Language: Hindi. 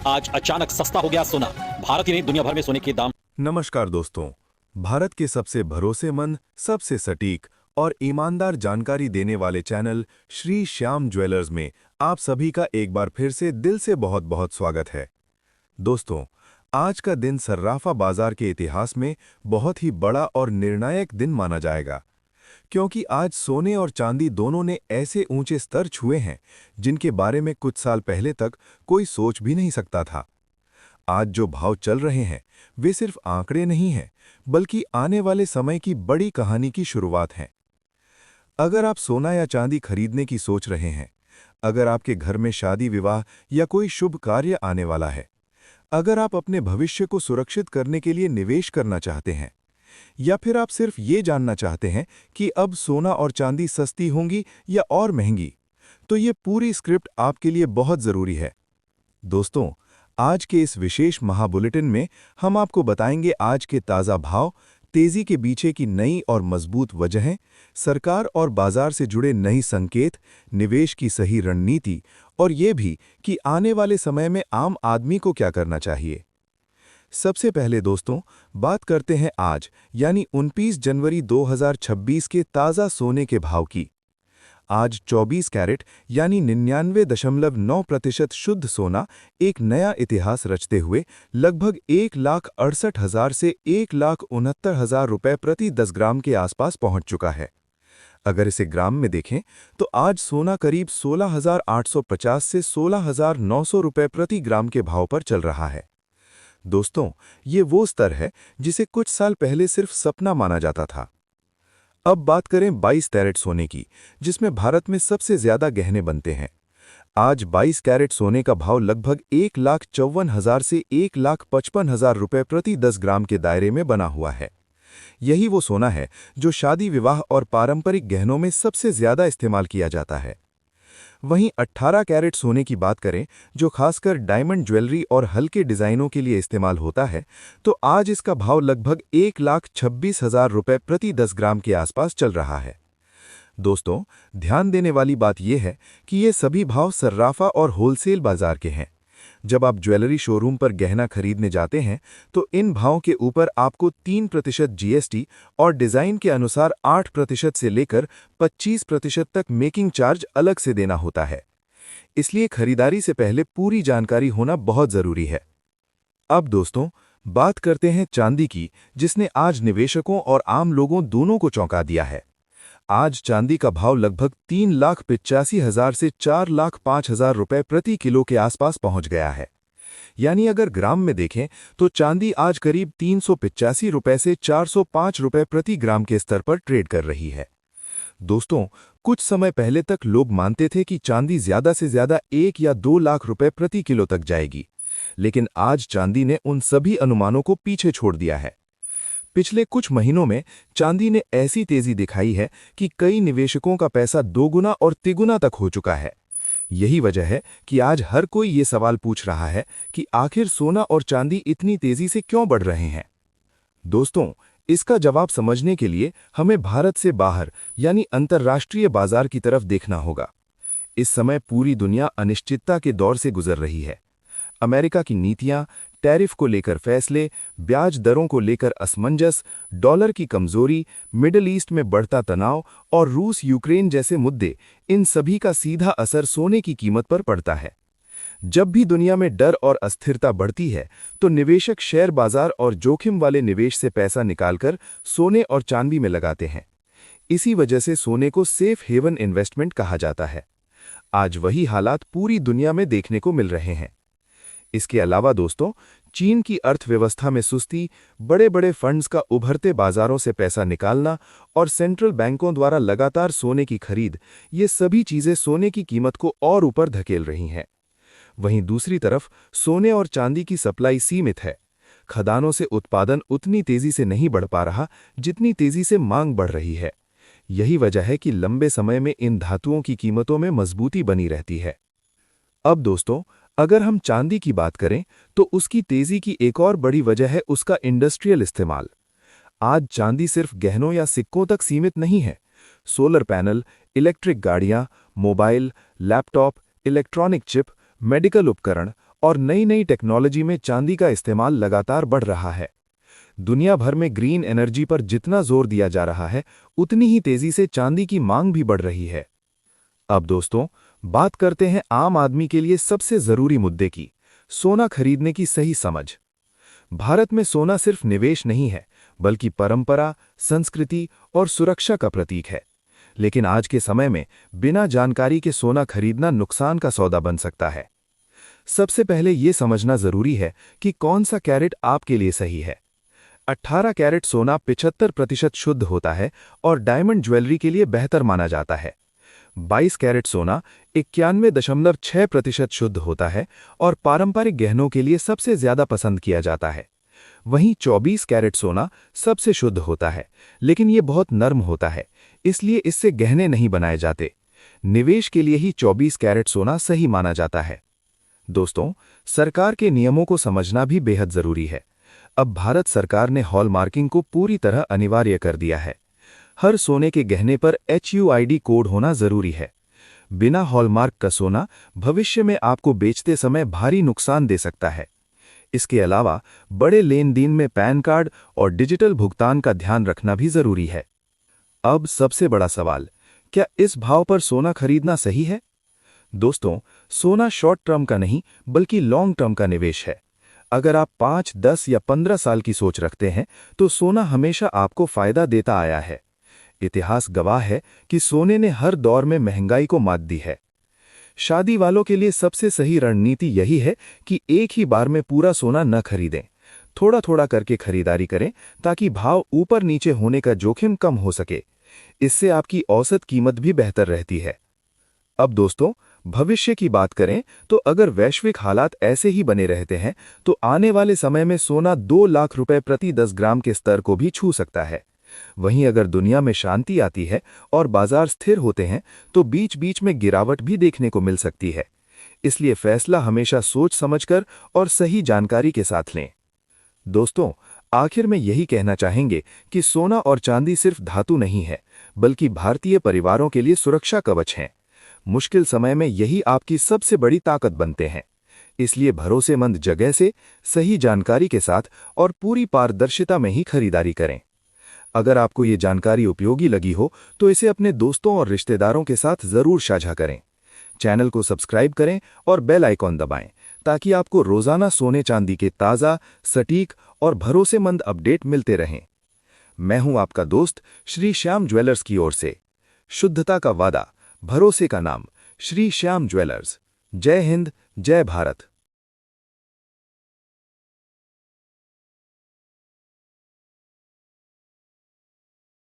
आज अचानक सस्ता हो गया सोना। भारत ही नहीं दुनिया भर में सोने के दाम। नमस्कार दोस्तों। भारत के सबसे भरोसेमंद, सबसे सटीक और ईमानदार जानकारी देने वाले चैनल श्री श्याम ज्वेलर्स में आप सभी का एक बार फिर से दिल से बहुत बहुत स्वागत है। दोस्तों, आज का दिन सर्राफा बाजार के इतिहास में बहुत ही बड़ा और निर्णायक दिन माना जाएगा, क्योंकि आज सोने और चांदी दोनों ने ऐसे ऊंचे स्तर छुए हैं जिनके बारे में कुछ साल पहले तक कोई सोच भी नहीं सकता था। आज जो भाव चल रहे हैं वे सिर्फ आंकड़े नहीं हैं, बल्कि आने वाले समय की बड़ी कहानी की शुरुआत हैं। अगर आप सोना या चांदी खरीदने की सोच रहे हैं, अगर आपके घर में शादी विवाह या कोई शुभ कार्य आने वाला है, अगर आप अपने भविष्य को सुरक्षित करने के लिए निवेश करना चाहते हैं, या फिर आप सिर्फ ये जानना चाहते हैं कि अब सोना और चांदी सस्ती होंगी या और महंगी, तो ये पूरी स्क्रिप्ट आपके लिए बहुत ज़रूरी है। दोस्तों, आज के इस विशेष महाबुलेटिन में हम आपको बताएंगे आज के ताज़ा भाव, तेज़ी के पीछे की नई और मजबूत वजहें, सरकार और बाजार से जुड़े नई संकेत, निवेश की सही रणनीति और ये भी कि आने वाले समय में आम आदमी को क्या करना चाहिए। सबसे पहले दोस्तों, बात करते हैं आज यानी 29 जनवरी 2026 के ताज़ा सोने के भाव की। आज 24 कैरेट यानी 99.9% शुद्ध सोना एक नया इतिहास रचते हुए लगभग 1,68,000 से 1,69,000 रुपए प्रति 10 ग्राम के आसपास पहुंच चुका है। अगर इसे ग्राम में देखें तो आज सोना करीब 16,850 से 16,900 रुपए प्रति ग्राम के भाव पर चल रहा है। दोस्तों, ये वो स्तर है जिसे कुछ साल पहले सिर्फ सपना माना जाता था। अब बात करें 22 कैरेट सोने की, जिसमें भारत में सबसे ज्यादा गहने बनते हैं। आज 22 कैरेट सोने का भाव लगभग 1,54,000 से 1,55,000 रुपए प्रति 10 ग्राम के दायरे में बना हुआ है। यही वो सोना है जो शादी विवाह और पारंपरिक गहनों में सबसे ज्यादा इस्तेमाल किया जाता है। वहीं 18 कैरेट सोने की बात करें, जो खासकर डायमंड ज्वेलरी और हल्के डिजाइनों के लिए इस्तेमाल होता है, तो आज इसका भाव लगभग 1,26,000 रुपए प्रति 10 ग्राम के आसपास चल रहा है। दोस्तों, ध्यान देने वाली बात यह है कि ये सभी भाव सर्राफा और होलसेल बाजार के हैं। जब आप ज्वेलरी शोरूम पर गहना खरीदने जाते हैं तो इन भावों के ऊपर आपको 3% जीएसटी और डिज़ाइन के अनुसार 8% से लेकर 25% तक मेकिंग चार्ज अलग से देना होता है। इसलिए खरीदारी से पहले पूरी जानकारी होना बहुत ज़रूरी है। अब दोस्तों, बात करते हैं चांदी की, जिसने आज निवेशकों और आम लोगों दोनों को चौंका दिया है। आज चांदी का भाव लगभग 3,85,000 से 4,05,000 रुपए प्रति किलो के आसपास पहुंच गया है। यानी अगर ग्राम में देखें तो चांदी आज करीब 385 रुपए से 405 रुपए प्रति ग्राम के स्तर पर ट्रेड कर रही है। दोस्तों, कुछ समय पहले तक लोग मानते थे कि चांदी ज्यादा से ज्यादा 1 या 2 लाख रुपए प्रति किलो तक जाएगी, लेकिन आज चांदी ने उन सभी अनुमानों को पीछे छोड़ दिया है। पिछले कुछ महीनों में चांदी ने ऐसी तेजी दिखाई है कि कई निवेशकों का पैसा दोगुना और तिगुना तक हो चुका है। यही वजह है कि आज हर कोई ये सवाल पूछ रहा है कि आखिर सोना और चांदी इतनी तेजी से क्यों बढ़ रहे हैं। दोस्तों, इसका जवाब समझने के लिए हमें भारत से बाहर यानी अंतर्राष्ट्रीय बाजार की तरफ देखना होगा। इस समय पूरी दुनिया अनिश्चितता के दौर से गुजर रही है। अमेरिका की नीतियां, टैरिफ को लेकर फैसले, ब्याज दरों को लेकर असमंजस, डॉलर की कमजोरी, मिडिल ईस्ट में बढ़ता तनाव और रूस यूक्रेन जैसे मुद्दे, इन सभी का सीधा असर सोने की कीमत पर पड़ता है। जब भी दुनिया में डर और अस्थिरता बढ़ती है तो निवेशक शेयर बाजार और जोखिम वाले निवेश से पैसा निकालकर सोने और चांदी में लगाते हैं। इसी वजह से सोने को सेफ हेवन इन्वेस्टमेंट कहा जाता है। आज वही हालात पूरी दुनिया में देखने को मिल रहे हैं। इसके अलावा दोस्तों, चीन की अर्थव्यवस्था में सुस्ती, बड़े बड़े फंड्स का उभरते बाजारों से पैसा निकालना और सेंट्रल बैंकों द्वारा लगातार सोने की खरीद, ये सभी चीजें सोने की कीमत को और ऊपर धकेल रही हैं। वहीं दूसरी तरफ सोने और चांदी की सप्लाई सीमित है। खदानों से उत्पादन उतनी तेजी से नहीं बढ़ पा रहा जितनी तेजी से मांग बढ़ रही है। यही वजह है कि लंबे समय में इन धातुओं की कीमतों में मजबूती बनी रहती है। अब दोस्तों, अगर हम चांदी की बात करें तो उसकी तेजी की एक और बड़ी वजह है उसका इंडस्ट्रियल इस्तेमाल। आज चांदी सिर्फ गहनों या सिक्कों तक सीमित नहीं है। सोलर पैनल, इलेक्ट्रिक गाड़ियां, mobile, laptop, electronic chip, medical उपकरण और नई नई टेक्नोलॉजी में चांदी का इस्तेमाल लगातार बढ़ रहा है। दुनिया भर में ग्रीन एनर्जी पर जितना जोर दिया जा रहा है, उतनी ही तेजी से चांदी की मांग भी बढ़ रही है। अब दोस्तों, बात करते हैं आम आदमी के लिए सबसे जरूरी मुद्दे की, सोना खरीदने की सही समझ। भारत में सोना सिर्फ निवेश नहीं है, बल्कि परंपरा, संस्कृति और सुरक्षा का प्रतीक है। लेकिन आज के समय में बिना जानकारी के सोना खरीदना नुकसान का सौदा बन सकता है। सबसे पहले यह समझना जरूरी है कि कौन सा कैरेट आपके लिए सही है। 18 कैरेट सोना 75% शुद्ध होता है और डायमंड ज्वेलरी के लिए बेहतर माना जाता है। 22 कैरेट सोना 91.6% शुद्ध होता है और पारंपरिक गहनों के लिए सबसे ज्यादा पसंद किया जाता है। वहीं 24 कैरेट सोना सबसे शुद्ध होता है, लेकिन यह बहुत नर्म होता है, इसलिए इससे गहने नहीं बनाए जाते। निवेश के लिए ही 24 कैरेट सोना सही माना जाता है। दोस्तों, सरकार के नियमों को समझना भी बेहद जरूरी है। अब भारत सरकार ने हॉलमार्किंग को पूरी तरह अनिवार्य कर दिया है। हर सोने के गहने पर HUID कोड होना जरूरी है। बिना हॉलमार्क का सोना भविष्य में आपको बेचते समय भारी नुकसान दे सकता है। इसके अलावा बड़े लेन देन में पैन कार्ड और डिजिटल भुगतान का ध्यान रखना भी जरूरी है। अब सबसे बड़ा सवाल, क्या इस भाव पर सोना खरीदना सही है? दोस्तों, सोना शॉर्ट टर्म का नहीं, बल्कि लॉन्ग टर्म का निवेश है। अगर आप 5, 10 या 15 साल की सोच रखते हैं, तो सोना हमेशा आपको फायदा देता आया है। इतिहास गवाह है कि सोने ने हर दौर में महंगाई को मात दी है। शादी वालों के लिए सबसे सही रणनीति यही है कि एक ही बार में पूरा सोना न खरीदें, थोड़ा थोड़ा करके खरीदारी करें, ताकि भाव ऊपर नीचे होने का जोखिम कम हो सके। इससे आपकी औसत कीमत भी बेहतर रहती है। अब दोस्तों, भविष्य की बात करें तो अगर वैश्विक हालात ऐसे ही बने रहते हैं, तो आने वाले समय में सोना 2 लाख रुपए प्रति 10 ग्राम के स्तर को भी छू सकता है। वहीं अगर दुनिया में शांति आती है और बाजार स्थिर होते हैं, तो बीच बीच में गिरावट भी देखने को मिल सकती है। इसलिए फैसला हमेशा सोच समझकर और सही जानकारी के साथ लें। दोस्तों, आखिर में यही कहना चाहेंगे कि सोना और चांदी सिर्फ धातु नहीं है, बल्कि भारतीय परिवारों के लिए सुरक्षा कवच हैं। मुश्किल समय में यही आपकी सबसे बड़ी ताकत बनते हैं। इसलिए भरोसेमंद जगह से, सही जानकारी के साथ और पूरी पारदर्शिता में ही खरीदारी करें। अगर आपको ये जानकारी उपयोगी लगी हो, तो इसे अपने दोस्तों और रिश्तेदारों के साथ जरूर साझा करें। चैनल को सब्सक्राइब करें और बेल आइकॉन दबाएं, ताकि आपको रोजाना सोने चांदी के ताज़ा, सटीक और भरोसेमंद अपडेट मिलते रहें। मैं हूं आपका दोस्त श्री श्याम ज्वेलर्स की ओर से। शुद्धता का वादा, भरोसे का नाम, श्री श्याम ज्वेलर्स। जय हिंद, जय भारत।